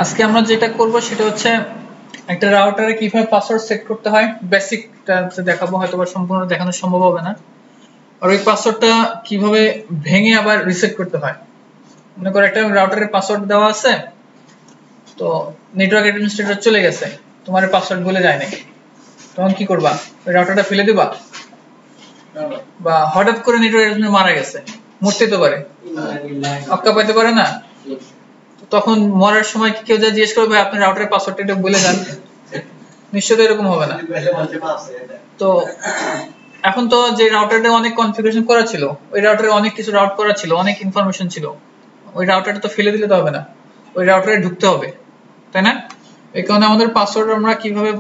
আজকে আমরা যেটা করব সেটা হচ্ছে একটা রাউটারে কিভাবে পাসওয়ার্ড সেট করতে হয় বেসিকটা দেখাবো, হয়তো বা সম্পূর্ণ দেখানো সম্ভব হবে না। আর ওই পাসওয়ার্ডটা কিভাবে ভেঙে আবার রিসেট করতে হয়। মনে করো একটা রাউটারের পাসওয়ার্ড দেওয়া আছে, তো নেটওয়ার্ক অ্যাডমিনিস্ট্রেটর চলে গেছে, তোমার পাসওয়ার্ড ভুলে যায় নাই, তখন কি করবা? ওই রাউটারটা ফেলে দিবা? বা হঠাৎ করে নেটওয়ার্ক অ্যাডমিনিস্ট্রেটর মারা গেছে, মরতে তো পারে, অক্কা পাইতে পারে না, তখন মরার সময় কি কেউ যা জিজ্ঞেস করবে ভাই আপনি রাউটারের পাসওয়ার্ডটা একটু বলে দেন? নিশ্চয়ই এরকম হবে না। তো এখন তো যে রাউটারটা অনেক কনফিগারেশন করা ছিল, ওই রাউটারে অনেক কিছু রাউট করা ছিল, অনেক ইনফরমেশন ছিল, ওই রাউটারটা তো ফেলে দিলে তো হবে না, ওই রাউটারে ঢুকতে হবে, তাই না? এই কারণে আমাদের পাসওয়ার্ড আমরা কিভাবে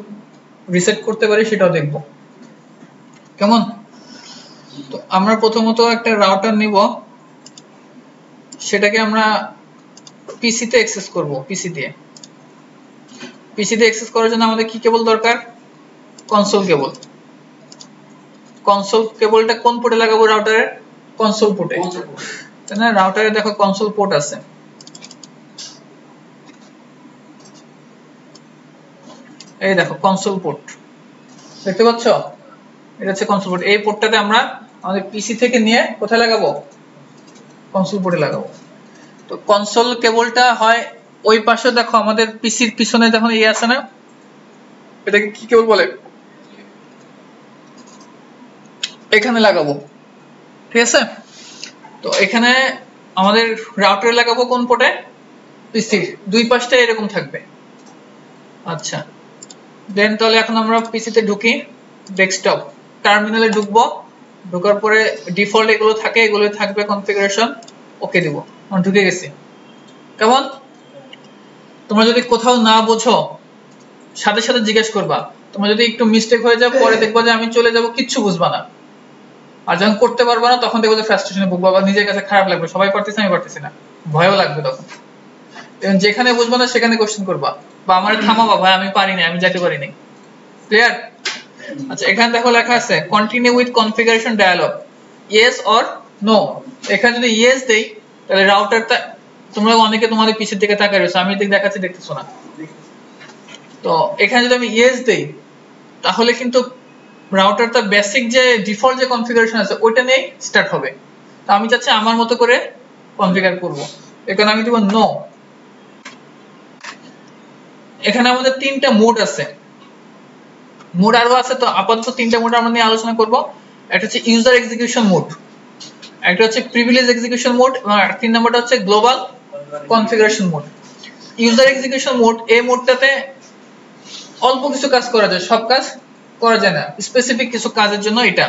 রিসেট করতে পারি সেটাও দেখব, কেমন? তো আমরা প্রথমত একটা রাউটার নিব, সেটাকে আমরা পিসিতে অ্যাক্সেস করব। পিসিতে অ্যাক্সেস করার জন্য আমাদের কি কেবল দরকার? কনসোল কেবল। কনসোল কেবলটা কোন পোর্টে লাগাবো? রাউটারের কনসোল পোর্টে, তাই না? রাউটারে দেখো কনসোল পোর্ট আছে, এই দেখো কনসোল পোর্ট দেখতে পাচ্ছ, এটা হচ্ছে কনসোল পোর্ট। এই পোর্টটাতে আমরা আমাদের পিসি থেকে নিয়ে কোথায় লাগাবো? কনসোল পোর্টে লাগাবো। তো কনসোল কেবলটা হয় ওই পাশে, দেখো আমাদের পিসির পিছনে যখন এই আছে না, এটাকে কি কেবল বলে? এখানে লাগাবো, ঠিক আছে? তো এখানে আমাদের রাউটারে লাগাবো কোন পোর্টে? পিসির দুই পাশটা এরকম থাকবে। আচ্ছা, দেন তাহলে এখন আমরা পিসিতে ঢুকি, ডেস্কটপ টার্মিনালে ঢুকবো, ঢোকার পরে ডিফল্ট এগুলো থাকে, এগুলো থাকবে কনফিগারেশন, ওকে দিব। আমরা ঢুকে গেছি, কেমন? তোমরা যদি কোথাও না বোঝো সাথে সাথে জিজ্ঞেস করবা, তোমরা যদি একটু মিস্টেক হয়ে যায় পরে দেখবা যে আমি চলে যাব, কিচ্ছু বুঝবা না। আর যখন করতে পারবা না তখন দেখবো যে ফ্রাস্ট্রেশনে ভুগবা বা নিজের কাছে খারাপ লাগবে, সবাই পারতেছে আমি পারতেছি না, ভয়ও লাগবে তখন। এবং যেখানে বুঝবা না সেখানে কোশ্চেন করবা বা আমার থামাবা, ভাই আমি পারি না, আমি যেতে পারি না। ক্লিয়ার? আচ্ছা, এখানে দেখো লেখা আছে continue with configuration dialog, yes or no. এখানে যদি ইয়েস দেই তাহলে রাউটারটা, তোমরা অনেকে তোমাদের পিছের দিকে তাকায় রয়েছে, আমি এদিকে দেখাচ্ছি দেখতেছো না, তো এখানে যদি আমি ইয়েস দেই তাহলে কিন্তু রাউটারটা বেসিক যে ডিফল্ট যে কনফিগারেশন আছে ওইটা নিয়ে স্টার্ট হবে। তো আমি চাচ্ছি আমার মতো করে কনফিগার করব, এখানে আমি দেব নো। এখানে আমাদের তিনটা মোড আছে, মোড আরো আছে, তো আপাতত তিনটা মোড আমরা নিয়ে আলোচনা করব। একটা হচ্ছে ইউজার এক্সিকিউশন মোড, একটা হচ্ছে প্রিভিলেজ এক্সিকিউশন মোড, আর তিন নাম্বারটা হচ্ছে global configuration mode. User execution mode, এই মোডটাতে অল্প কিছু কাজ করা যায়, সব কাজ করা যায় না, স্পেসিফিক কিছু কাজের জন্য এটা।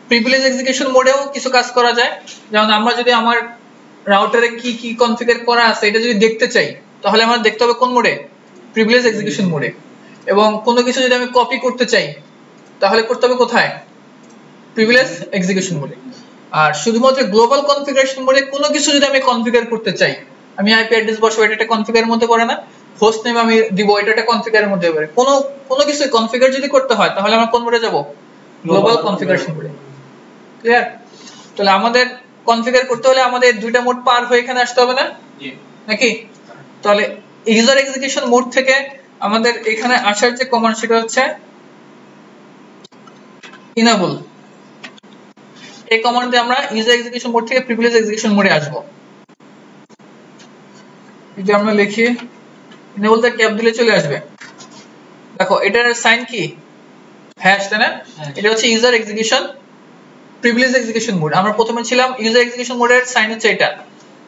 প্রিভিলেজ এক্সিকিউশন মোডেও কিছু কাজ করা যায়, যেমন আমরা যদি আমার রাউটারে কি কি কনফিগার করা আছে এটা যদি দেখতে চাই তাহলে আমরা দেখতে হবে কোন মোডে? প্রিভিলেজ এক্সিকিউশন মোডে। এবং কোনো কিছু যদি আমি কপি করতে চাই তাহলে করতে হবে কোথায়? প্রিভিলেজ এক্সিকিউশন মোডে। আর শুধুমাত্র গ্লোবাল কনফিগারেশন মোডে কোনো কিছু যদি আমি কনফিগার করতে চাই, আমি আইপি অ্যাড্রেস বসাবো, এটা একটা কনফিগারের মধ্যে পড়ে না? হোস্ট নেম আমি দিব, এটা একটা কনফিগারের মধ্যে পড়ে। কোনো কিছু কনফিগার যদি করতে হয় তাহলে আমরা কোন মোডে যাব? গ্লোবাল কনফিগারেশন মোডে। ক্লিয়ার? তাহলে আমাদের কনফিগার করতে হলে আমাদের দুইটা মোড পার হয়ে এখানে আসতে হবে না নাকি? তাহলে ইউজার এক্সিকিউশন মোড থেকে আমাদের এখানে আসার যে কমান্ড সেটা হচ্ছে ইনেবল। এই কমান্ড দিয়ে আমরা ইউজার এক্সিকিউশন মোড থেকে প্রিভিলেজ এক্সিকিউশন মোডে আসব। যদি আমরা লিখি ইনেবল তে ক্যাপ দিলে চলে আসবে। দেখো এটার সাইন কি? হ্যাশ, তাই না? এটা হচ্ছে user execution privilege execution mode. আমরা প্রথমে ছিলাম ইউজার এক্সিকিউশন মোডের সাইন হচ্ছে এটা,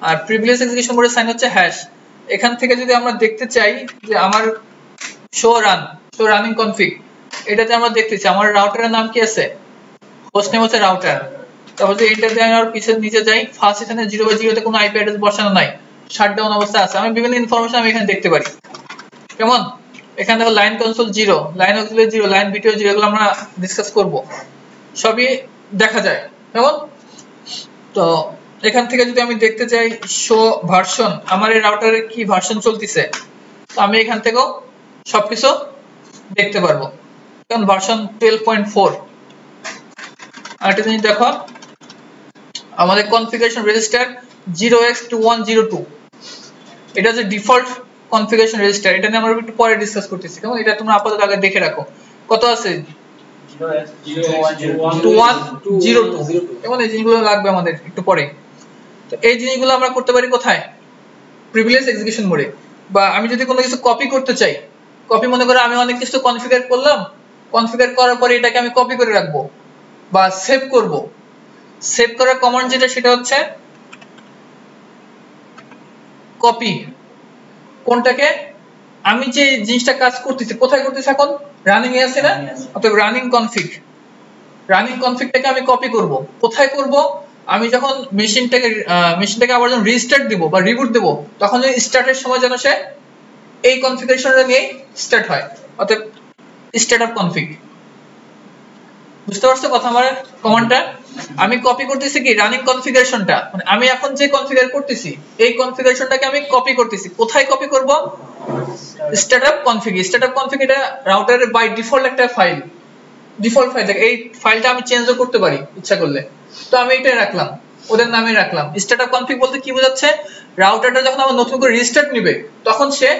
আর প্রিভিলেজ এক্সিকিউশন মোডের সাইন হচ্ছে হ্যাশ। এখান থেকে যদি আমরা দেখতে চাই যে আমার শো রানিং কনফিগ, এটাতে আমরা দেখতে চাই আমার রাউটারের নাম কি আছে, হোস্ট নেম হচ্ছে রাউটার। তারপর যদি এন্টার দিয়ে আর পিছনে নিচে যাই, ফার্স্ট এখানে 0/0 তে কোনো আইপি অ্যাড্রেস বসানো নাই, শাটডাউন অবস্থা আছে, আমি বিভিন্ন ইনফরমেশন আমি এখানে দেখতে পারি। কেমন? এখানে দেখো line console 0, line auxiliary 0, line VTY 0, এগুলো আমরা ডিসকাস করব, সবই দেখা যায়। কেমন? তো এখান থেকে যদি আমি দেখতে চাই শো ভার্সন, আমার এই রাউটারে কি ভার্সন চলতেছে, তো আমি এখান থেকেও সবকিছু দেখতে পারবো, কারণ ভার্সন 12.4। আরেকটা জিনিস দেখো, আমাদের কনফিগারেশন রেজিস্টার 0x2102, এটা হচ্ছে ডিফল্ট কনফিগারেশন রেজিস্টার, এটা নিয়ে আমরা একটু পরে ডিসকাস করতেছি, কেমন? এটা তোমরা আপাতত আগে দেখে রাখো। কত আছে? 2102, কেমন? এই জিনিসগুলো লাগবে আমাদের একটু পরে। তো এই জিনিসগুলো আমরা করতে পারি কোথায়? প্রিভিলেজ এক্সিকিউশন মোডে। বা আমি যদি কোনো কিছু কপি করতে চাই, কপি মনে করো আমি অনেক কিছু কনফিগার করলাম, কনফিগার করার পরে এটাকে আমি কপি করে রাখবো বা সেভ করব। সেভ করার কমান্ড যেটা সেটা হচ্ছে কপি। কোনটাকে? আমি যে জিনিসটা কাজ করতেছি, কোথায় করতেছি এখন? রানিং এ আছে না? অতএব রানিং কনফিগ, রানিং কনফিগটাকে আমি কপি করব। কোথায় করব? আমি যখন মেশিনটাকে আবার যখন রিস্টার্ট দিব বা রিবুট দেব, তখন ওই স্টার্টের সময় যেন সে এই কনফিগারেশনটা নিয়ে স্টার্ট হয়। অতএব স্টার্টআপ কনফিগ। বুঝতে পারছো কথা আমার কমান্ডটা? আমি কপি করতেছি কি রানিং কনফিগারেশনটা, মানে আমি এখন যে কনফিগার করতেছি এই কনফিগারেশনটাকে আমি কপি করতেছি। কোথায় কপি করব? Startup config. স্টার্টআপ কনফিগ এটা রাউটারের বাই ডিফল্ট একটা ফাইল, ডিফল্ট ফাইল থাকে। এই ফাইলটা আমি চেঞ্জও করতে পারি ইচ্ছা করলে, তো আমি এটাই রাখলাম, ওদের নামে রাখলাম। স্টার্টআপ কনফিগ বলতে কি বোঝাচ্ছে? রাউটারটা যখন আবার নতুন করে রিস্টার্ট নেবে তখন সে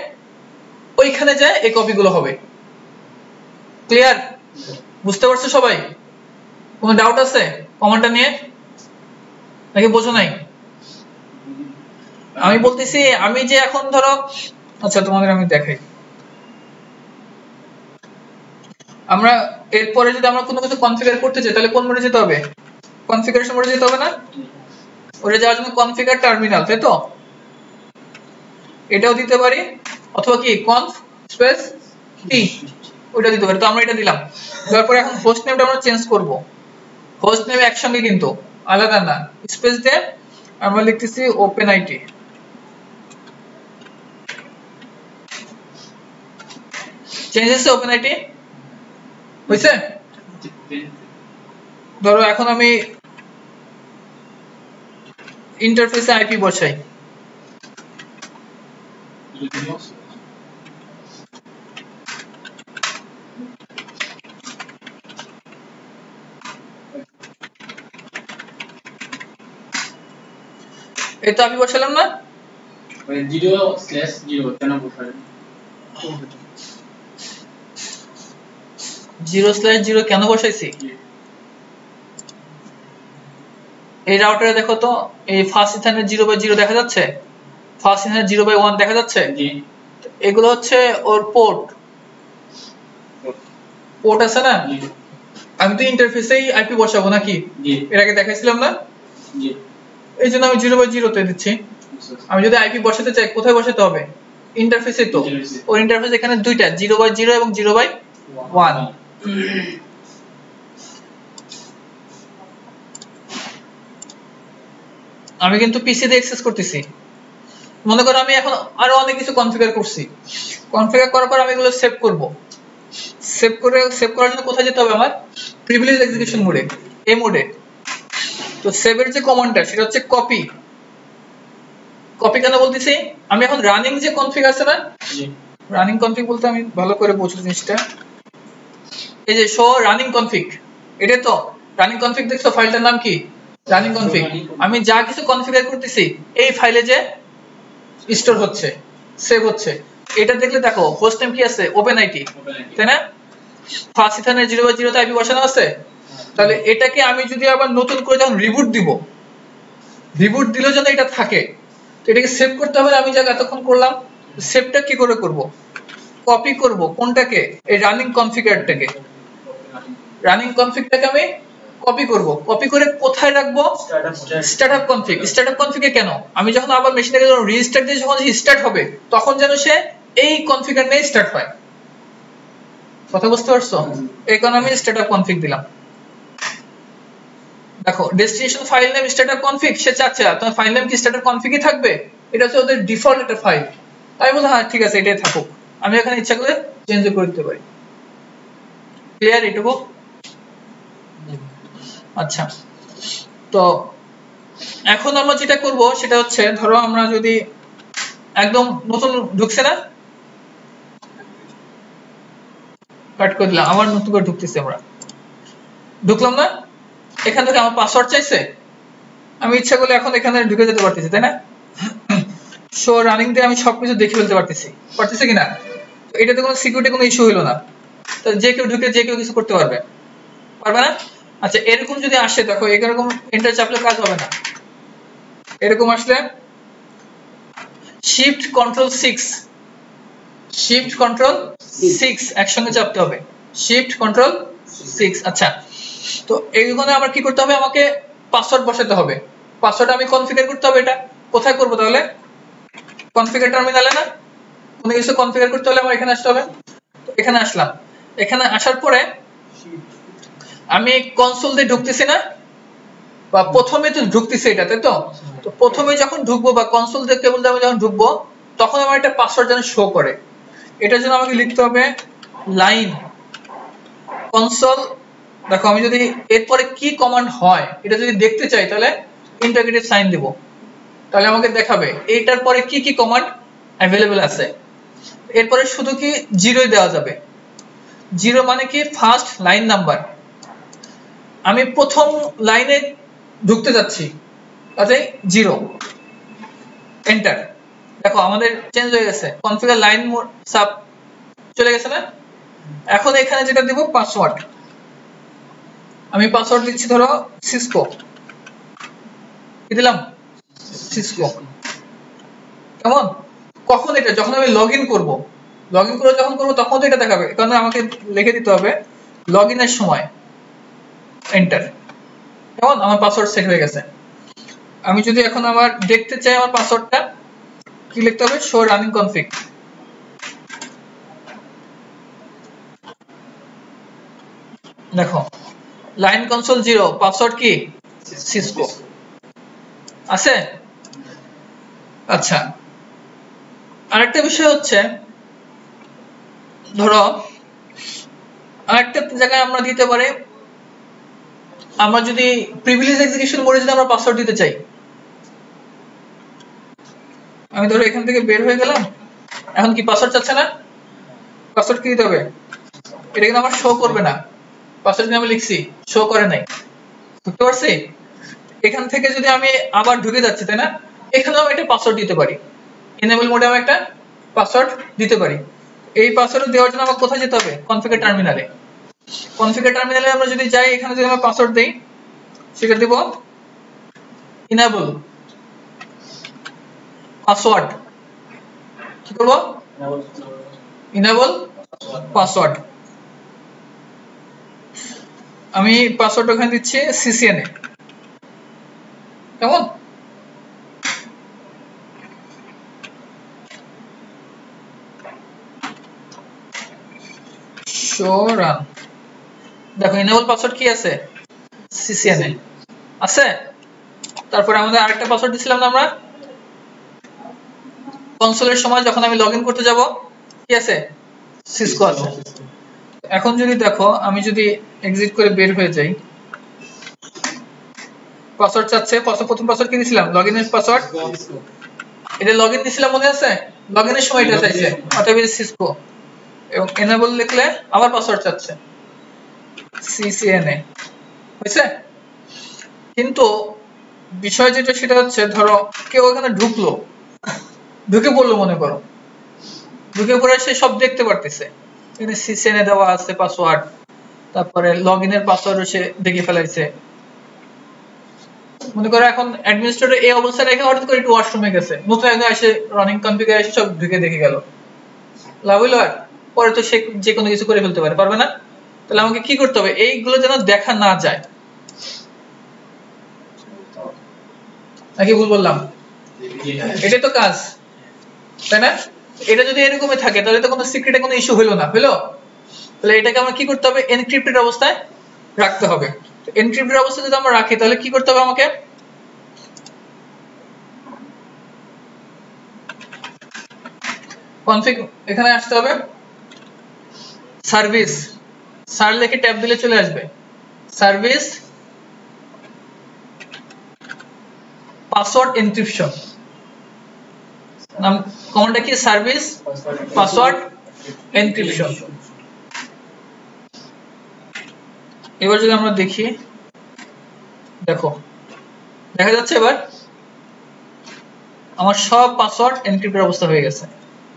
ওইখানে যায় এই কপিগুলো হবে। ক্লিয়ার? বুঝতে পারছো সবাই? কোনো ডাউট আছে কমান্ডটা নিয়ে নাকি বোঝো নাই? আমি বলতেছি আমি যে এখন ধরো, আচ্ছা তোমাদের আমি দেখাই, আমরা এরপরে যদি আমরা কোনো কিছু কনফিগার করতে চাই তাহলে কোন মোডে যেতে হবে? কনফিগারেশন মোডে যেতে হবে না? ওটা যাওয়ার জন্য কনফিগার টার্মিনাল, তাই তো? এটাও দিতে পারি, অথবা কি কনফ স্পেস টি, ওটা দিতে পারি। তো আমরা এটা দিলাম। তারপরে এখন হোস্ট নেমটা আমরা চেঞ্জ করব। হোস্ট নেম একসঙ্গে কিন্তু, আলাদা না। স্পেস দিয়ে আমরা লিখতেছি ওপেন আইটি। চেঞ্জ হয়েছে? ওপেন আইটি হয়েছে? ধরো এখন আমি ইন্টারফেসে আইপি বসাই, এই তো আমি বসালাম না? 0/0 কেন বসালেন? 0/0 কেন বসাইছি? এই রাউটারে দেখো তো, এই ফার্স্ট ইথারনেট 0/0 দেখা যাচ্ছে, ফার্স্ট ইথারনেট 0/1 দেখা যাচ্ছে। এগুলো হচ্ছে ওর পোর্ট, পোর্ট আছে না? আমি তো ইন্টারফেসেই আইপি বসাবো নাকি? এর আগে দেখাইছিলাম না? এই জন্য আমি 0/0 তে দিচ্ছি। আমি যদি আইপি বসাতে চাই কোথায় বসাতে হবে? ইন্টারফেসে তো। ওর ইন্টারফেস এখানে দুইটা, 0/0 এবং 0/1। আমি কিন্তু পিসি তে অ্যাক্সেস করতেছি। মনে করো আমি এখন আরো অনেক কিছু কনফিগার করছি, কনফিগার করার পর আমি এগুলো সেভ করব। সেভ করার জন্য কোথায় যেতে হবে আমার? প্রিভিলেজ এক্সিকিউশন মোডে, এই মোডে। তো সেভের যে কমান্ডটা সেটা হচ্ছে কপি। কপি কেন বলতেছি? আমি এখন রানিং যে কনফিগ আছে না, রানিং কনফিগ বলতে আমি ভালো করে বুঝো জিনিসটা। এই যে শো রানিং কনফিগ, এটা তো রানিং কনফিগ। দেখছো ফাইলটার নাম কি? Running config. আমি যা কিছু কনফিগার করতেছি এই ফাইলে যে স্টোর হচ্ছে, সেভ হচ্ছে। এটা দেখলে দেখো হোস্ট নেম কি আছে? ওপেন আইটি, তাই না? ফার্স্ট ইথারনেট 0/0 তে আইপি বসানো আছে। তাহলে এটাকে আমি যদি আবার নতুন করে যখন রিবুট দিব, রিবুট দিলেও যেন এটা থাকে, তো এটাকে সেভ করতে হবে। আমি যা এতক্ষণ করলাম, সেভটা কি করে করব? কপি করব। কোনটাকে? এই রানিং কনফিগারটাকে, রানিং কনফিগটাকে আমি কপি করব। কপি করে কোথায় রাখবো? Startup config. স্টার্টআপ কনফিগে কেন? আমি যখন আবার মেশিনটাকে যখন রিস্টার্ট দিয়ে যখন স্টার্ট হবে তখন যেন সে এই কনফিগার নিয়ে স্টার্ট হয়। কথা বুঝতে পারছো? এই কারণে আমি স্টার্টআপ কনফিগ দিলাম। দেখো destination file name startup config, সে চাচ্ছে তোমার ফাইল নেম কি স্টার্টআপ কনফিগই থাকবে? এটা হচ্ছে ওদের ডিফল্ট একটা ফাইল। আমি বললাম হ্যাঁ ঠিক আছে এটাই থাকুক, আমি এখানে ইচ্ছা করে চেঞ্জ করে দিতে পারি। ক্লিয়ার এটুকু? আচ্ছা, তো এখন আমরা যেটা করব সেটা হচ্ছে, ধরো আমরা যদি একদম নতুন ঢুকছে না, কাট করে দিলাম, আবার নতুন করে ঢুকতেছি, আমরা ঢুকলাম না, এখান থেকে আমার পাসওয়ার্ড চাইছে, আমি ইচ্ছা করলে এখন এখানে ঢুকে যেতে পারতেছি, তাই না? শো রানিং দিয়ে আমি সবকিছু দেখে ফেলতে পারতেছি কিনা। তো এটাতে কোনো সিকিউরিটি কোনো ইস্যু হলো না, তো যে কেউ ঢুকে যে কেউ কিছু করতে পারবে না। আচ্ছা এরকম যদি আসে, দেখো এরকম এন্টার চাপলে কাজ হবে না। এরকম আসলে শিফট কন্ট্রোল 6 একসঙ্গে চাপতে হবে, শিফট কন্ট্রোল 6। আচ্ছা তো এইখানে আবার কি করতে হবে, আমাকে পাসওয়ার্ড বসাতে হবে। পাসওয়ার্ড আমি কনফিগার করতে হবে। এটা কোথায় করব তাহলে? কনফিগার টার্মিনালে না? কোনো কিছু কনফিগার করতে হলে আমার এখানে আসতে হবে। তো এখানে আসলাম। এখানে আসার পরে আমি কনসোল দিয়ে ঢুকতেছি না, বা প্রথমে তো ঢুকতেছি এটা, তাই তো? তো প্রথমে যখন ঢুকবো বা কনসোল দিয়ে কেবল দিয়ে যখন ঢুকবো, তখন আমার একটা পাসওয়ার্ড যেন শো করে। এটার জন্য আমাকে লিখতে হবে লাইন কনসোল। দেখো আমি যদি এরপরে কি কমান্ড হয় এটা যদি দেখতে চাই, তাহলে ইন্টারগ্রেটিভ সাইন দিব, তাহলে আমাকে দেখাবে এইটার পরে কি কি কমান্ড অ্যাভেলেবল আছে। এরপরে শুধু কি জিরোই দেওয়া যাবে। জিরো মানে কি ফার্স্ট লাইন নাম্বার। আমি প্রথম লাইনে ঢুকতে যাচ্ছি, তাতে জিরো, এন্টার। দেখো আমাদের চেঞ্জ হয়ে গেছে, কনফিগার লাইন সাব চলে গেছে না? এখন এখানে যেটা দিব পাসওয়ার্ড, আমি পাসওয়ার্ড দিচ্ছি ধরো সিসকো, কি দিলাম? সিসকো। কেমন? কখন এটা? যখন আমি লগইন করব, যখন করব তখন তো এটা দেখাবে, কারণ আমাকে লিখে দিতে হবে লগইনের সময়, এন্টার। কেমন? আমার পাসওয়ার্ড সেট হয়ে গেছে। আমি যদি এখন আবার দেখতে চাই আমার পাসওয়ার্ডটা, কি লিখতে হবে? Show running config. দেখো লাইন কনসোল 0, পাসওয়ার্ড কি সিসকো আছে। আচ্ছা আরেকটা বিষয় হচ্ছে, ধরো আরেকটা জায়গায় আমরা দিতে পারি, আমরা যদি প্রিভিলেজ এক্সিকিউশন মোডে যদি আমরা পাসওয়ার্ড দিতে চাই, আমি ধরো এখান থেকে বের হয়ে গেলাম, এখন কি পাসওয়ার্ড চাচ্ছে না? পাসওয়ার্ড কি দিতে হবে? এটা কিন্তু আমার শো করবে না, পাসওয়ার্ড আমি লিখছি শো করে নাই, বুঝতে পারছি? এখান থেকে যদি আমি আবার ঢুকে যাচ্ছি, তাই না? এখানেও একটা পাসওয়ার্ড দিতে পারি, এনেবল মোডে আমি একটা পাসওয়ার্ড দিতে পারি। এই পাসওয়ার্ড দেওয়ার জন্য আমাকে কোথায় যেতে হবে? কনফিগার টার্মিনালে। কনফিগার টার্মিনালে আমরা যদি যাই, এখানে যদি আমরা পাসওয়ার্ড দেই, সেটা দেব এনেবল পাসওয়ার্ড। কি করব? Enable password. আমি পাসওয়ার্ড ওখানে দিচ্ছি সিসিএনএ। কেমন? Show run. দেখো এনেবল পাসওয়ার্ড কি আছে? সিসিএনএ আছে। তারপরে আমাদের আরেকটা পাসওয়ার্ড দিছিলাম না আমরা কনসোলের সময়, যখন আমি লগইন করতে যাব, কি আছে? সিসকো আছে। এখন যদি দেখো আমি যদি এক্সিট করে বের হয়ে যাই, পাসওয়ার্ড চাচ্ছে। প্রথম পাসওয়ার্ড কি দিছিলাম? লগইনের পাসওয়ার্ড। এটা লগইন দিছিলাম, মনে আছে? লগইনের সময় এটা চাইছে, অতএব সিসকো। এবং এনেবল লিখলে আবার পাসওয়ার্ড চাচ্ছে সিসিএনএ, হয়েছে? কিন্তু বিষয় যেটা সেটা হচ্ছে, ধরো কেউ এখানে ঢুকে পড়লো, মনে করো ঢুকে পড়ে সে সব দেখতে পারতেছে, এখানে সিসিএনএ দেওয়া আছে পাসওয়ার্ড, তারপরে লগইনের পাসওয়ার্ডও সে দেখে ফেলাইছে। মনে করো এখন অ্যাডমিনিস্ট্রেটর এই অবস্থায় রেখে হঠাৎ করে একটু ওয়াশরুমে গেছে, নতুন একজন এসে রানিং কনফিগার এসে সব ঢুকে দেখে গেল, লাভ হইলো? আর পরে তো সে যে কোনো কিছু করে ফেলতে পারবে না? তাহলে আমাকে কি করতে হবে? এইগুলো যেন দেখা না যায়। নাকি ভুল বললাম? এটাই তো কাজ, তাই না? এটা যদি এরকমই থাকে, তাহলে তো কোনো সিক্রেটে কোনো ইস্যু হলো না, হলো? তাহলে এটাকে আমরা কি করতে হবে? এনক্রিপ্টেড অবস্থায় রাখতে হবে। এনক্রিপ্টেড অবস্থায় যদি আমরা রাখি, তাহলে কি করতে হবে আমাকে? কনফিগ এখানে আসতে হবে, সার্ভিস, সার লিখে ট্যাব দিলে চলে আসবে সার্ভিস পাসওয়ার্ড এনক্রিপশন। নাম কমান্ডটা কি? Service password encryption. এবার যদি আমরা দেখি, দেখো দেখা যাচ্ছে এবার আমার সব পাসওয়ার্ড এনক্রিপ্টেড অবস্থা হয়ে গেছে।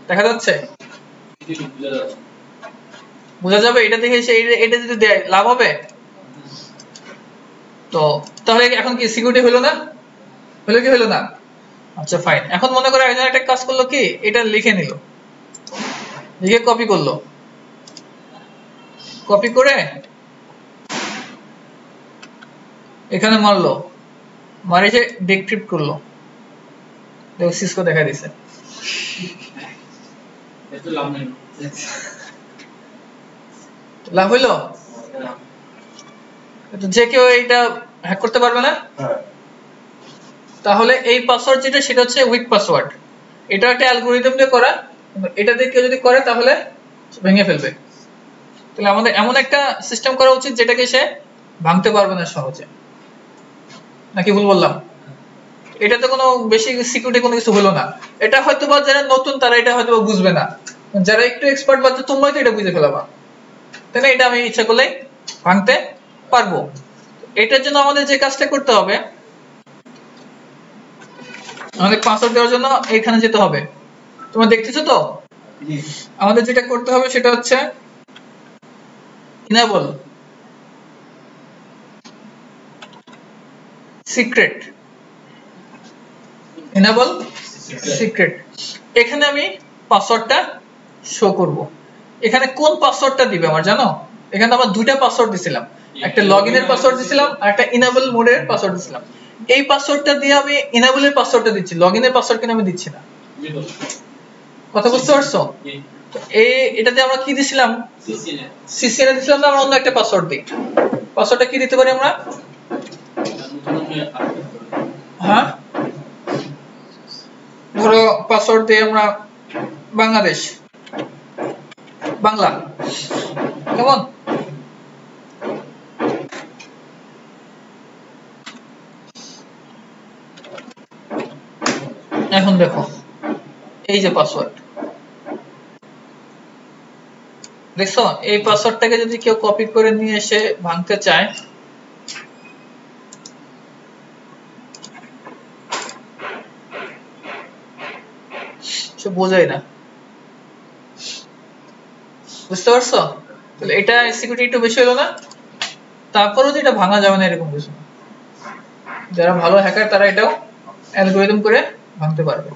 দেখা যাচ্ছে? বোঝা যাবে? এটা দেখে এটা যদি দেয় লাভ হবে? তো তাহলে এখন কি সিকিউরিটি হলো না? হলো কি হলো না? আচ্ছা ফাইন। এখন মনে করে একজন একটা কাজ করলো কি, এটা লিখে নিল, লিখে কপি করলো, কপি করে এখানে মারলো, মারে যে ডিক্রিপ্ট করলো, দেখো সিসকো দেখা দিছে। লাভ হইলো? যে কেউ এটা হ্যাক করতে পারবে না। তাহলে এই পাসওয়ার্ড যেটা সেটা হচ্ছে উইক পাসওয়ার্ড। এটা একটা অ্যালগরিদম দিয়ে করা, এটা দিয়ে কেউ যদি করে তাহলে ভেঙে ফেলবে। তাহলে আমাদের এমন একটা সিস্টেম করা উচিত যেটাকে সে ভাঙতে পারবে না সহজে। নাকি ভুল বললাম? এটা তো কোনো বেশি সিকিউরিটি কোনো কিছু হলো না। এটা হয়তো বা যারা নতুন তারা এটা হয়তো বুঝবে না, যারা একটু এক্সপার্ট বাচ্চা তোমরাই তো এটা বুঝে ফেলাবা, তাই না? এটা আমি ইচ্ছা করলে ভাঙতে পারবো। এটার জন্য আমাদের যে কাজটা করতে হবে, আমাদের পাসওয়ার্ড দেওয়ার জন্য এখানে যেতে হবে। তোমরা দেখতেছো তো? আমাদের যেটা করতে হবে সেটা হচ্ছে enable secret, enable secret। এখানে আমি পাসওয়ার্ডটা শো করব। এখানে কোন পাসওয়ার্ডটা দিবে আমার জানো? এখানে আমরা দুইটা পাসওয়ার্ড দিছিলাম, একটা লগইনের পাসওয়ার্ড দিছিলাম আর একটা enable মোডের পাসওয়ার্ড দিছিলাম। এই পাসওয়ার্ডটা দিয়ে আমি enable এর পাসওয়ার্ডটা দিচ্ছি, লগইনের পাসওয়ার্ড কিন্তু আমি দিচ্ছি না। কথা বুঝতে পারছো? তো এটাতে আমরা কি দিছিলাম? সিসিএন দিছিলাম না, আমরা অন্য একটা পাসওয়ার্ড দিই। পাসওয়ার্ডটা কি দিতে পারি আমরা? হ্যাঁ, ধরো পাসওয়ার্ড দিয়ে আমরা বাংলাদেশ, বাংলা, কেমন? এখন দেখো এই যে পাসওয়ার্ড দেখছো, এই পাসওয়ার্ডটাকে যদি কেউ কপি করে নিয়ে এসে ভাঙতে চায়, সে বোঝাই না। বুঝতে পারছো? তাহলে এটা সিকিউরিটি একটু বেশি হলো না? তারপরেও যে এটা ভাঙা যাবে না এরকম কিছু না। যারা ভালো হ্যাকার তারা এটাও অ্যালগরিদম করে ভাঙতে পারবে।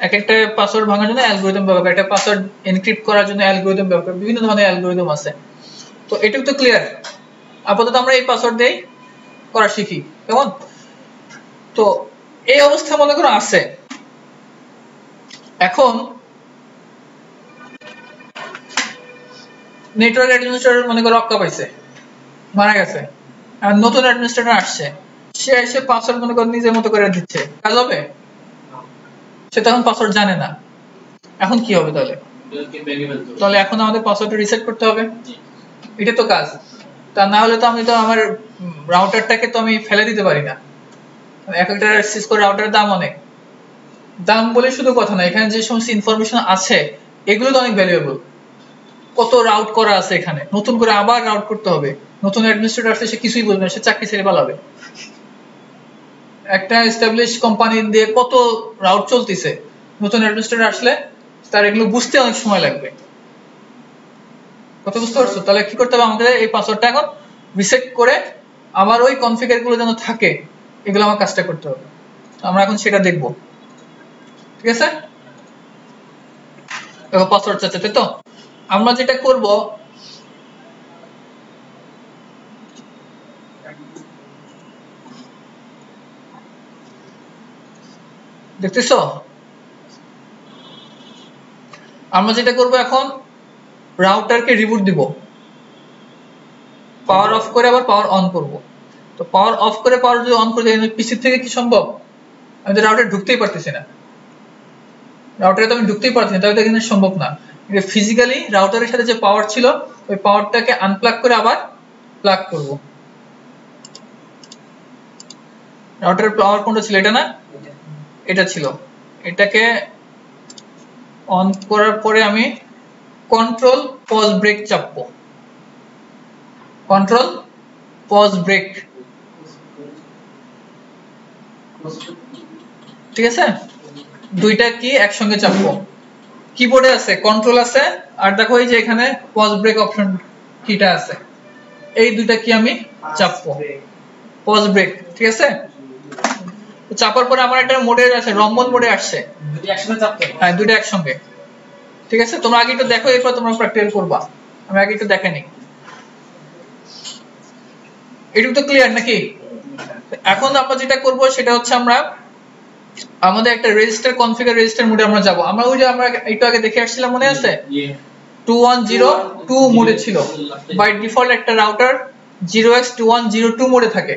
এক একটা পাসওয়ার্ড ভাঙার জন্য অ্যালগরিদম ব্যবহার করে, একটা পাসওয়ার্ড এনক্রিপ্ট করার জন্য অ্যালগরিদম ব্যবহার করে, বিভিন্ন ধরনের অ্যালগরিদম আছে। তো এটুকু তো ক্লিয়ার। আপাতত আমরা এই পাসওয়ার্ড দিয়েই করা শিখি, কেমন? তো এই অবস্থা মনে করো আছে। এখন নেটওয়ার্ক অ্যাডমিনিস্ট্রেটর মনে করো রক্ষা পাইছে, মারা গেছে, আর নতুন অ্যাডমিনিস্ট্রেটর আসছে, সে এসে পাসওয়ার্ড মনে করো নিজের মতো করে দিচ্ছে, কাজ হবে? সে তখন পাসওয়ার্ড জানে না। এখন কি হবে তাহলে? তাহলে এখন আমাদের পাসওয়ার্ডটা রিসেট করতে হবে, এটা তো কাজ। তা না হলে তো আমি তো আমার রাউটারটাকে তো আমি ফেলে দিতে পারি না। এক একটা সিসকো রাউটারের দাম অনেক, দাম বলে শুধু কথা না, এখানে যে সমস্ত ইনফরমেশন আছে এগুলো তো অনেক ভ্যালুয়েবল। কত রাউট করা আছে এখানে, নতুন করে আবার রাউট করতে হবে। নতুন অ্যাডমিনিস্ট্রেটর আসলে সে কিছুই বুঝবে না, সে চাকরি ছেড়ে পালাবে। একটা এস্টাবলিশ কোম্পানি দিয়ে কত রাউট চলতেছে, নতুন অ্যাডমিনিস্ট্রেটর আসলে তার এগুলো বুঝতে অনেক সময় লাগবে। কথা বুঝতে পারছো? তাহলে কি করতে হবে আমাদের? এই পাসওয়ার্ডটা এখন রিসেট করে আমার ওই কনফিগার গুলো যেন থাকে, এগুলো আমার কাজটা করতে হবে। আমরা এখন সেটা দেখব, ঠিক আছে? দেখো পাসওয়ার্ড চাচ্ছে, তাই তো? আমরা যেটা করব, দেখতেছো? আমরা যেটা করব এখন, রাউটারকে রিবুট দিব, পাওয়ার অফ করে আবার পাওয়ার অন করব। তো পাওয়ার অফ করে পাওয়ার যদি অন করে দেই, পিসি থেকে কি সম্ভব? আমি তো রাউটারে ঢুকতেই পারতেছি না, রাউটারে তো আমি ঢুকতেই পারতেছি না, তাহলে তো এখানে সম্ভব না। ফিজিক্যালি রাউটারের সাথে যে পাওয়ার ছিল ওই পাওয়ারটাকে আনপ্লাগ করে আবার প্লাগ করব। রাউটারের পাওয়ার কোনটা ছিল? এটা না, এটা ছিল। এটাকে অন করার পরে আমি কন্ট্রোল পজ ব্রেক চাপবো, কন্ট্রোল পজ ব্রেক, ঠিক আছে? দুইটা কি একসঙ্গে চাপবো। কিবোর্ডে আছে কন্ট্রোল আছে, আর দেখো এই যে এখানে পজ ব্রেক অপশন কিটা আছে, এই দুইটা কি আমি চাপবো, পজ ব্রেক, ঠিক আছে। চাপার পরে আমার একটা মোডে আছে, রম্বন মোডে আসছে, দুটো একসাথে চাপতে হবে। হ্যাঁ দুইটা একসঙ্গে, ঠিক আছে। তোমরা আগে একটু দেখো, এরপর তোমরা প্র্যাকটিক্যাল করবা, আমি আগে একটু দেখে নিই। এটুকু তো ক্লিয়ার নাকি? এখন আমরা যেটা করব সেটা হচ্ছে আমরা আমাদের একটা রেজিস্টার কনফিগার রেজিস্টার মোডে আমরা যাব। আমরা ওই যে আমরা একটু আগে দেখে আসছিলাম, মনে আছে? 2102 মোডে ছিল। বাই ডিফল্ট একটা রাউটার 0x2102 মোডে থাকে।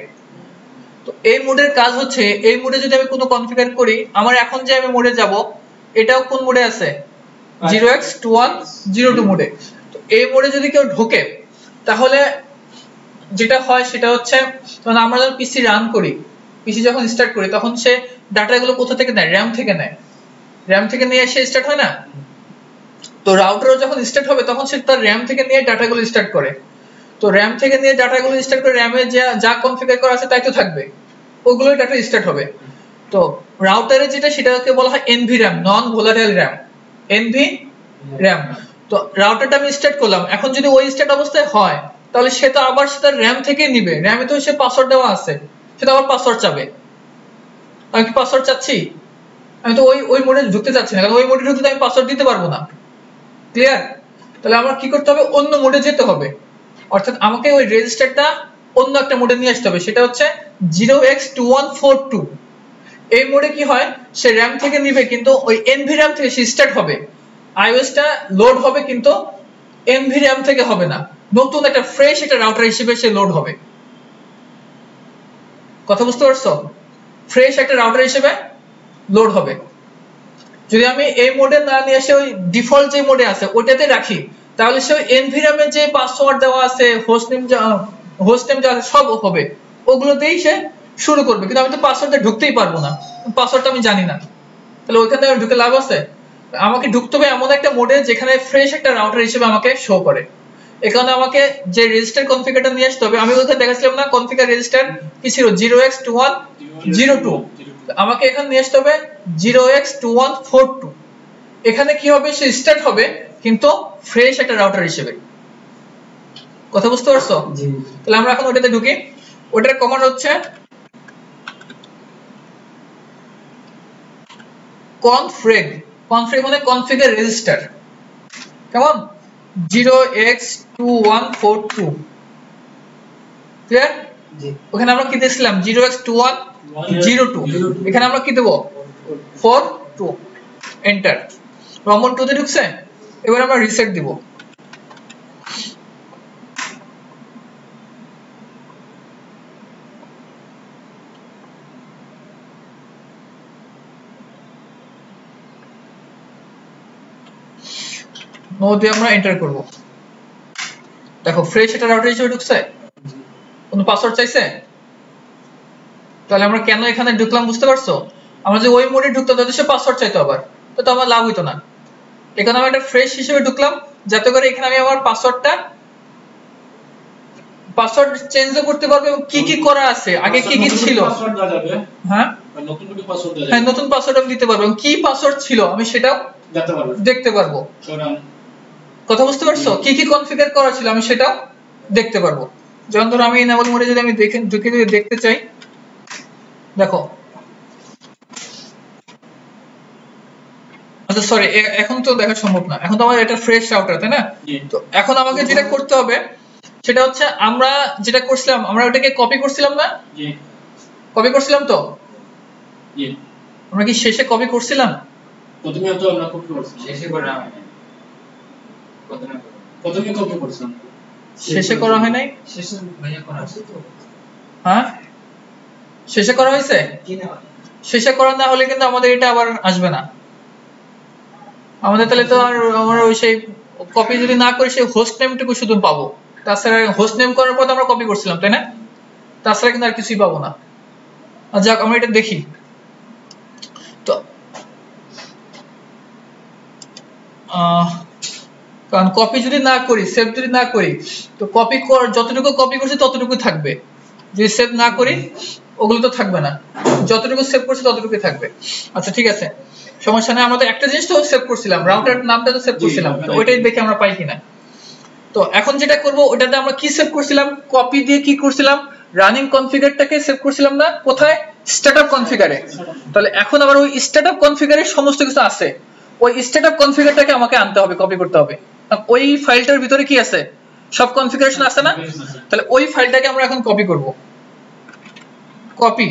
তো এই মোডের কাজ হচ্ছে, এই মোডে যদি আমি কোনো কনফিগার করি, আমার এখন যে আমি মোডে যাব এটাও কোন মোডে আছে? 0x2102 মোডে। তো এই মোডে যদি কেউ ঢোকে তাহলে যেটা হয় সেটা হচ্ছে, কারণ আমরা যখন পিসি রান করি, পিসি যখন স্টার্ট করি তখন সে ডাটাগুলো কোথা থেকে নেয়? র‍্যাম থেকে নেয়। র‍্যাম থেকে নিয়ে এসে স্টার্ট হয় না? তো রাউটারও যখন স্টার্ট হবে তখন সে তার র‍্যাম থেকে নিয়ে ডাটাগুলো স্টার্ট করে। তো র‍্যাম থেকে নিয়ে ডাটাগুলো স্টার্ট করে র‍্যামে যা কনফিগার করা আছে তাই তো থাকবে, ওগুলোই ডাটা স্টার্ট হবে। তো রাউটারে যেটা সেটাকে বলা হয় NV RAM, non volatile RAM, NV RAM. তো রাউটারটা আমি স্টার্ট করলাম, এখন যদি ওই স্টার্ট অবস্থায় হয় তাহলে সে তো আবার সেটা র‍্যাম থেকে নিবে, র‍্যামে তো সে পাসওয়ার্ড দেওয়া আছে, সেটা আবার পাসওয়ার্ড চাবে। আমি কি পাসওয়ার্ড চাচ্ছি? আমি তো ওই মোডে ঢুকতে চাচ্ছি না, কারণ ওই মোডে ঢুকতে আমি পাসওয়ার্ড দিতে পারবো না। ক্লিয়ার? তাহলে আমার কি করতে হবে? অন্য মোডে যেতে হবে, অর্থাৎ আমাকে ওই রেজিস্টারটা অন্য একটা মোডে নিয়ে আসতে হবে, সেটা হচ্ছে 0x2142। এই মোডে কি হয়, সে র‍্যাম থেকে নিবে কিন্তু ওই এনভি র‍্যাম থেকে সে স্টার্ট হবে, আইওএসটা লোড হবে কিন্তু এনভি র‍্যাম থেকে হবে না, নতুন একটা ফ্রেশ একটা রাউটার হিসেবে সে লোড হবে। কথা বুঝতে পারছো? ফ্রেশ একটা রাউটার হিসেবে লোড হবে। যদি আমি এই মোডে না নিয়ে এসে ওই ডিফল্ট যে মোডে আছে ওটাতে রাখি, তাহলে সে এনভি র‍্যামে যে পাসওয়ার্ড দেওয়া আছে, হোস্ট নেম যা আছে সব হবে, ওগুলোতেই সে শুরু করবে। কিন্তু আমি তো পাসওয়ার্ডে ঢুকতেই পারবো না, পাসওয়ার্ডটা আমি জানি না, তাহলে ওইখানে ঢুকে লাভ আছে? আমাকে ঢুকতে হবে এমন একটা মোডে যেখানে ফ্রেশ একটা রাউটার হিসেবে আমাকে শো করে। এখানে আমাকে যে রেজিস্টার কনফিগারটা নিয়ে আসতে হবে, আমি ওখানে দেখাচ্ছিলাম না কনফিগার রেজিস্টার কি ছিল? 0x2102। আমাকে এখানে নিয়ে আসতে হবে 0x2142। এখানে কি হবে? সে স্টার্ট হবে কিন্তু ফ্রেশ একটা রাউটার হিসেবে। কথা বুঝতে পারছো? জি। তাহলে আমরা এখন ওটাতে ঢুকি। ওটার কমান্ড হচ্ছে config, config মানে কনফিগার রেজিস্টার, কেমন? 0x2142, clear? জি। ওখানে আমরা কি দিয়েছিলাম? 0x2102। এখানে আমরা কি দেব? 42, এন্টার। রমন 2 তে ঢুকছে, এবার আমরা রিসেট দিব। নো দিয়ে আমরা এন্টার করব। দেখো ফ্রেশ এটা রাউটার হিসেবে ঢুকছে, কোনো পাসওয়ার্ড চাইছে? তাহলে আমরা কেন এখানে ঢুকলাম বুঝতে পারছো? আমরা যে ওই মোডে ঢুকতাম তাহলে সে পাসওয়ার্ড চাইতো আবার, তো আমার লাভ হইতো না। এখানে আমি একটা ফ্রেশ হিসেবে ঢুকলাম যাতে করে এখানে আমি আমার পাসওয়ার্ড চেঞ্জও করতে পারবো এবং কি কি করা আছে, আগে কি কি ছিল, পাসওয়ার্ড দেওয়া যাবে। হ্যাঁ নতুন করে পাসওয়ার্ড দেওয়া যাবে। হ্যাঁ নতুন পাসওয়ার্ড আমি দিতে পারবো এবং কি পাসওয়ার্ড ছিল আমি সেটাও দেখতে পারবো। কথা বুঝতে পারছো? কি কি কনফিগার করা ছিল আমি সেটাও দেখতে পারবো। যেমন ধরো আমি এনেবল মোডে যদি আমি ঢুকে যদি দেখতে চাই, দেখো আচ্ছা সরি, এখন তো দেখা সম্ভব না, এখন তো আমার এটা ফ্রেশ রাউটার, তাই না? তো এখন আমাকে যেটা করতে হবে সেটা হচ্ছে আমরা যেটা করছিলাম, আমরা ওটাকে কপি করছিলাম না? জি। কপি করছিলাম তো? জি। আমরা কি শেষে কপি করছিলাম? প্রথমে তো আমরা কপি করছিলাম, শেষে করা হয় নাই। প্রথমে কপি করছিলাম, শেষে করা হয় নাই? শেষে ভাইয়া করা আছে তো। হ্যাঁ শেষে করা হয়েছে? কি না? শেষে করা না হলে কিন্তু আমাদের এটা আবার আসবে না। আমাদের তাহলে তো আর আমরা ওই সেই কপি যদি না করি সেই হোস্ট নেমটুকু শুধু পাবো, তাছাড়া হোস্ট নেম করার পর আমরা কপি করছিলাম, তাই না? তাছাড়া কিন্তু আর কিছুই পাবো না। যাক আমরা এটা দেখি। তো কারণ কপি যদি না করি, সেভ যদি না করি, তো যতটুকু কপি করছি ততটুকু থাকবে। যদি সেভ না করি ওগুলো তো থাকবে না, যতটুকু সেভ করছি ততটুকুই থাকবে। আচ্ছা ঠিক আছে, সমস্যা নেই, আমরা তো একটা জিনিস তো সেভ করছিলাম, রাউটার নামটা তো সেভ করছিলাম, তো ওইটাই দেখে আমরা পাই কিনা। তো এখন যেটা করব, ওটাতে আমরা কি সেভ করছিলাম, কপি দিয়ে কি করছিলাম, রানিং কনফিগারটাকে সেভ করছিলাম না কোথায়, স্টার্টআপ কনফিগারে। তাহলে এখন আবার ওই স্টার্টআপ কনফিগারে সমস্ত কিছু আছে, ওই স্টার্টআপ কনফিগারটাকে আমাকে আনতে হবে, কপি করতে হবে। ওই ফাইলটার ভিতরে কি আছে, সব কনফিগারেশন আছে না, তাহলে ওই ফাইলটাকে আমরা এখন কপি করব। কপি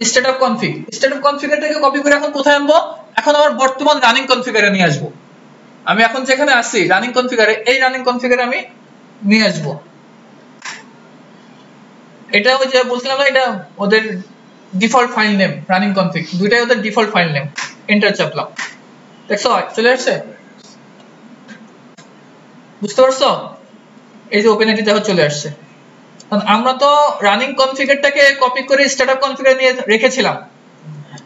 স্টার্টআপ কনফিগ, স্টার্টআপ কনফিগারটাকে কপি করে এখন কোথায় আনবো, এখন আমার বর্তমান রানিং কনফিগারে নিয়ে আসবো। আমি এখন যেখানে আছি রানিং কনফিগারে, এই রানিং কনফিগারে আমি নিয়ে আসবো। এটা ওই যে বলছিলাম না, এটা ওদের default file name, running config দুইটাই ওদের ডিফল্ট ফাইল নেম। এন্টার চাপলাম, দেখছো চলে আসছে, বুঝতে পারছো? এই যে ওপেন এটি দেখো চলে আসছে। কারণ আমরা তো রানিং কনফিগারটাকে কপি করে স্টার্টআপ কনফিগার নিয়ে রেখেছিলাম,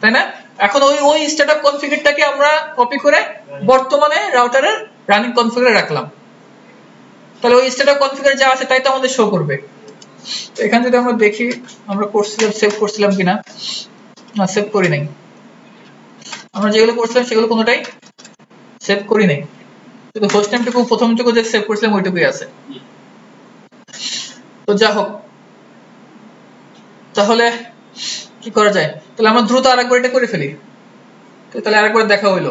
তাই না? এখন ওই স্টার্টআপ কনফিগারটাকে আমরা কপি করে বর্তমানে রাউটারের রানিং কনফিগারে রাখলাম। তাহলে ওই স্টার্টআপ কনফিগার যা আছে তাই তো আমাদের শো করবে। তো এখানে যদি আমরা দেখি আমরা করছিলাম, সেভ করছিলাম কিনা, না সেভ করি নাই। আমরা যেগুলো করছিলাম সেগুলো কোনোটাই সেভ করি নাই, শুধু হোস্ট নেমটুকু প্রথমটুকু যে সেভ করছিলাম ওইটুকুই আছে। তো যা হোক, তাহলে কি করা যায়, তাহলে আমরা দ্রুত আরেকবার এটা করে ফেলি। তাহলে আরেকবার দেখা হইলো,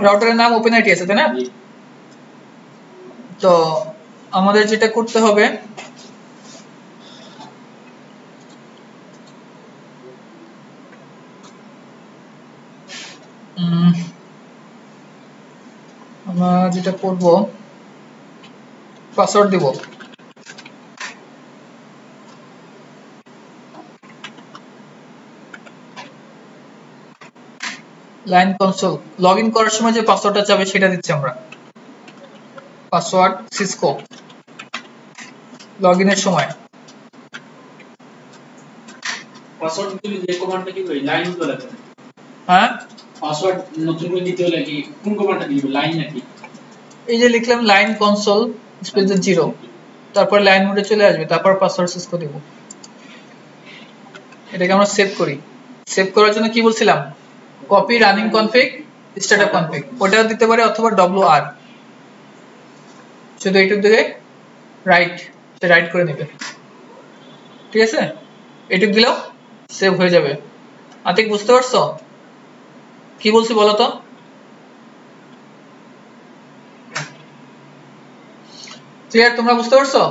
রাউটারের নাম ওপেন আইটি আছে তাই না? তো আমাদের যেটা করতে হবে, আমরা যেটা করব পাসওয়ার্ড দিব, লাইন কনসোল লগইন করার সময় যে পাসওয়ার্ডটা চাবে সেটা দিচ্ছি আমরা, পাসওয়ার্ড সিসকো লগইনের সময়। পাসওয়ার্ড তুমি যে কমান্ডটা কি কই লাইন তো লাগে, হ্যাঁ পাসওয়ার্ড নতুন করে দিতে হলে কি কোন কমান্ডটা দিবে, লাইন নাকি? এই যে লিখলাম লাইন কনসোল স্পেস 0, তারপর লাইন মোডে চলে আসবে, তারপর পাসওয়ার্ড সিসকো দেব। এটাকে আমরা সেভ করি। সেভ করার জন্য কি বলছিলাম, copy running config startup config, ওটাও দিতে পারে অথবা WR, শুধু এইটুক দিকে রাইট, সে রাইট করে নেবে, ঠিক আছে? এইটুক দিলেও সেভ হয়ে যাবে। আতিক বুঝতে পারছো কি বলছি বলো তো? ক্লিয়ার, তোমরা বুঝতে পারছো?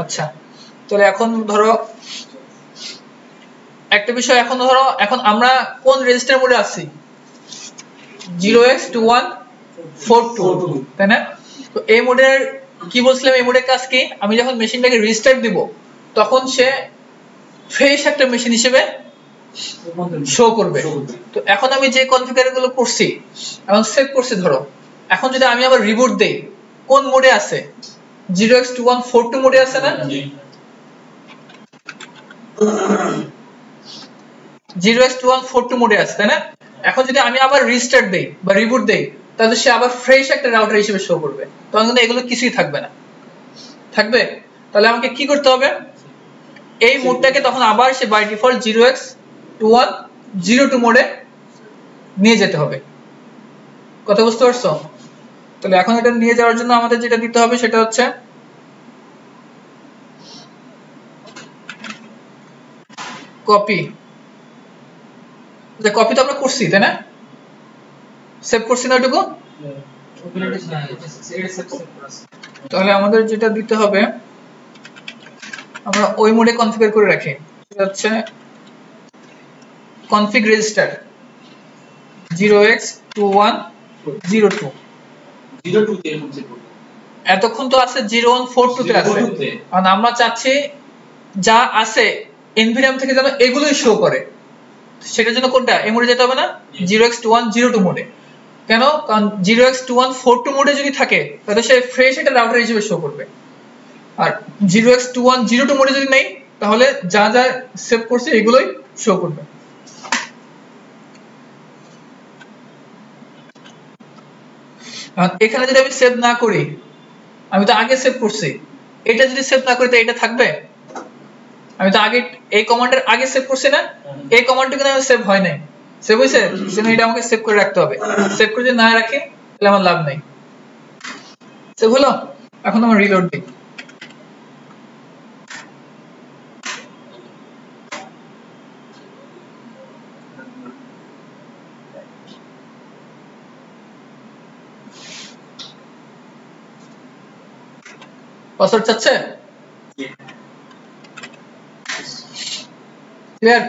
আচ্ছা, তাহলে এখন ধরো একটা বিষয়, এখন ধরো এখন আমরা কোন রেজিস্টার মোডে আছি, 0x2142, তাই না? তো এই মোডের কি বলছিলাম, এই মোডের কাজ কি, আমি যখন মেশিনটাকে রিস্টার্ট দিব তখন সে ফ্রেশ একটা মেশিন হিসেবে শো করবে। তো এখন আমি যে কনফিগারগুলো করছি এবং সেভ করছি, ধরো এখন যদি আমি আবার রিবুট দেই, কোন মোডে আছে, 0x2142 মোডে আছে না? 0x2142 মোডে আছে তাই না? এখন যদি আমি আবার রিস্টার্ট দেই বা রিবুট দেই, তাহলে সে আবার ফ্রেশ একটা রাউটার হিসেবে শো করবে, তখন কিন্তু এগুলো কিছুই থাকবে না, থাকবে? তাহলে আমাকে কি করতে হবে, এই মোডটাকে তখন আবার সে বাই ডিফল্ট 0x2102 মোডে নিয়ে যেতে হবে। কথা বুঝতে পারছো? তাহলে এখন এটা নিয়ে যাওয়ার জন্য আমাদের যেটা দিতে হবে সেটা হচ্ছে কপি। যে কপি তো আমরা করছি তাই না, সেভ করছি না ওইটুকু? তাহলে আমাদের যেটা দিতে হবে, আমরা ওই মোডে কনফিগার করে রাখি, সেটা হচ্ছে কনফিগ রেজিস্টার 0x2102। 02 তে হচ্ছে, এতক্ষণ তো আছে 0142 তে আছে, কারণ আমরা চাচ্ছি যা আছে এনভিরাম থেকে যেন এগুলোই শো করে, সেটার জন্য কোনটা এই মোডে যেতে হবে না, 0x2102 মোডে। কেন? কারণ 0x2142 মোডে যদি থাকে তাহলে সে ফ্রেশ একটা রাউটার হিসেবে শো করবে, আর 0x2102 মোডে যদি নেই তাহলে যা যা সেভ করছে এগুলোই শো করবে। এখানে যদি আমি সেভ না করি, আমি তো আগে সেভ করছি, এটা যদি সেভ না করি তো এটা থাকবে? আমি তো আগে এই কমান্ডের আগে সেভ করছি না, এই কমান্ডটা কিন্তু আমার সেভ হয় নাই, সেভ হইছে, সেজন্য এটা আমাকে সেভ করে রাখতে হবে। সেভ করে যদি না রাখি তাহলে আমার লাভ নাই। সেভ হলো, এখন আমরা রিলোড দিই। পাসওয়ার্ড চাচ্ছে, ক্লিয়ার?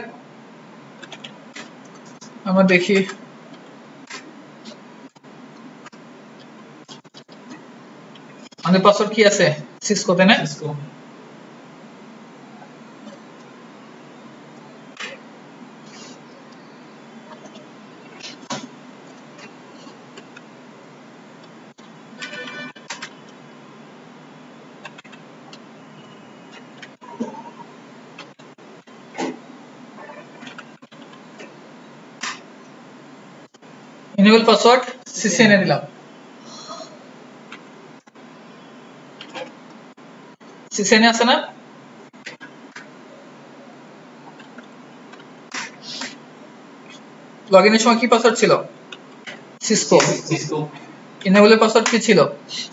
আমরা দেখি আমাদের পাসওয়ার্ড কি আছে, সিসকো তাই না? সিসকো। ইনেবল পাসওয়ার্ড সিসিএন এ দিলাম। সিসিএন এ আছে না? লগইনের সময় কি পাসওয়ার্ড ছিল? সিসকো। সিসকো। ইনেবলের পাসওয়ার্ড কি ছিল?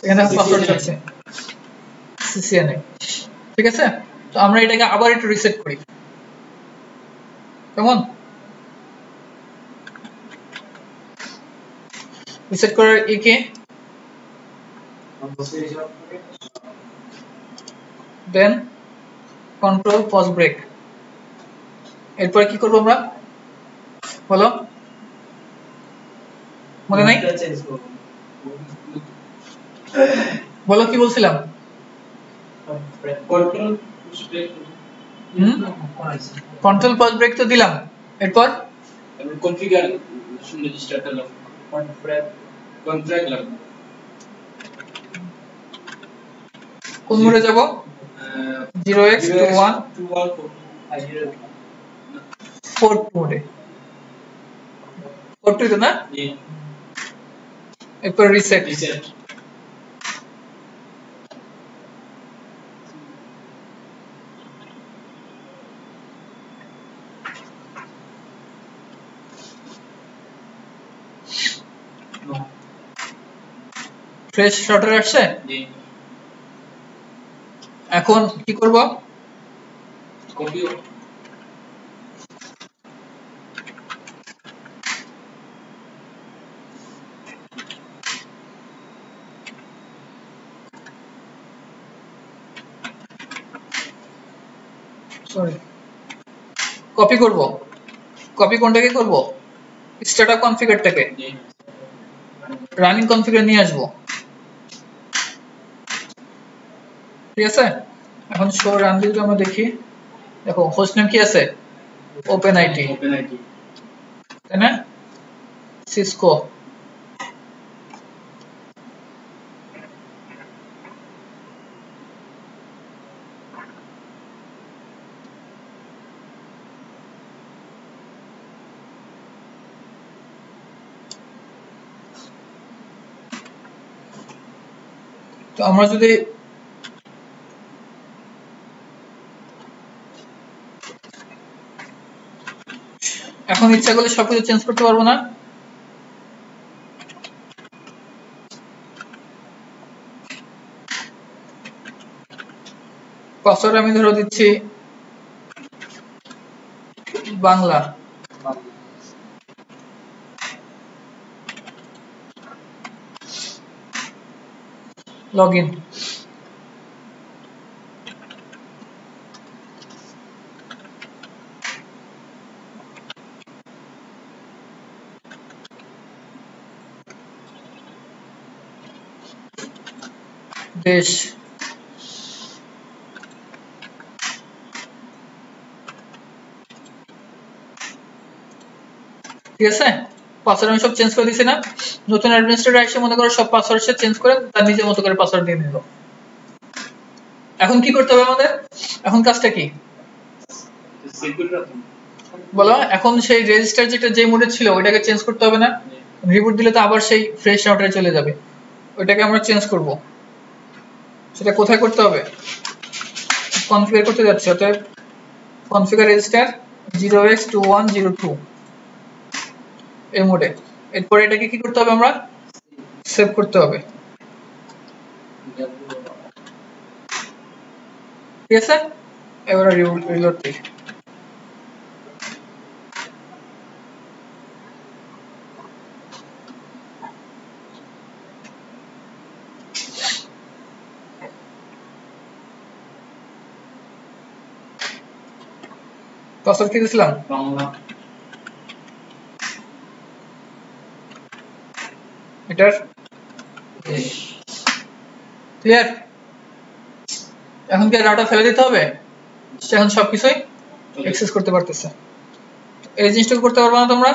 এখানে পাসওয়ার্ড আছে সিসিএন এ। ঠিক আছে, তো আমরা এটাকে আবার একটু রিসেট করি। কেমন? রিসেট করার কি দেন কন্ট্রোল পজ ব্রেক। এরপর কি করব আমরা বলো, মনে নাই? বলো কি বলছিলাম? কন্ট্রোল পজ ব্রেক তো দিলাম, এরপর কনফিগার রেজিস্টারটা লাগবে, কন্ট্রাক্ট লাগবে। কোন মোডে যাব? 0x21 4 মোডে, 4 তো না? জি। এরপর রিসেট। রিসেট। ফ্রেশ শর্টার আসছে। জি। এখন কি করব? কপি সরি, কপি করব। কপি কোনটাকে করব? স্টার্টআপ কনফিগারটাকে রানিং কনফিগার নিয়ে আসব। ঠিক আছে, এখন শো রান দিয়ে আমরা দেখি। দেখো হোস্ট নেম কি আছে? ওপেন আইটি, তাই না? সিসকো। তো আমরা যদি এখন ইচ্ছা করলে সবকিছু চেঞ্জ করতে পারবো না? পাসওয়ার্ড আমি ধরে দিচ্ছি বাংলা। লগইন। দেশ, ঠিক আছে। পাসওয়ার্ড আমি সব চেঞ্জ করে দিয়েছি না? নতুন অ্যাডমিনিস্ট্রেটর এসে মনে করো সব পাসওয়ার্ড সে চেঞ্জ করে তার নিজের মতো করে পাসওয়ার্ড দিয়ে নিল। এখন কি করতে হবে আমাদের? এখন কাজটা কি বলো? এখন সেই রেজিস্টার যেটা যে মোডে ছিল ওইটাকে চেঞ্জ করতে হবে না? রিবুট দিলে তো আবার সেই ফ্রেশ রাউটারে চলে যাবে। ওইটাকে আমরা চেঞ্জ করব। সেটা কোথায় করতে হবে? কনফিগার করতে যাচ্ছি, অতএব কনফিগার রেজিস্টার 0x2102 এই মোডে। এরপর এটাকে কি করতে হবে, আমরা সেভ করতে হবে, ঠিক আছে। এবার রিলোড দিই। পাসওয়ার্ড কি দিছিলাম? বাংলা। এটার ক্লিয়ার। এখন কি রাউটার ফেলে দিতে হবে? এখন সবকিছুই অ্যাক্সেস করতে পারতেছে। এই জিনিসটা করতে পারবে না তোমরা?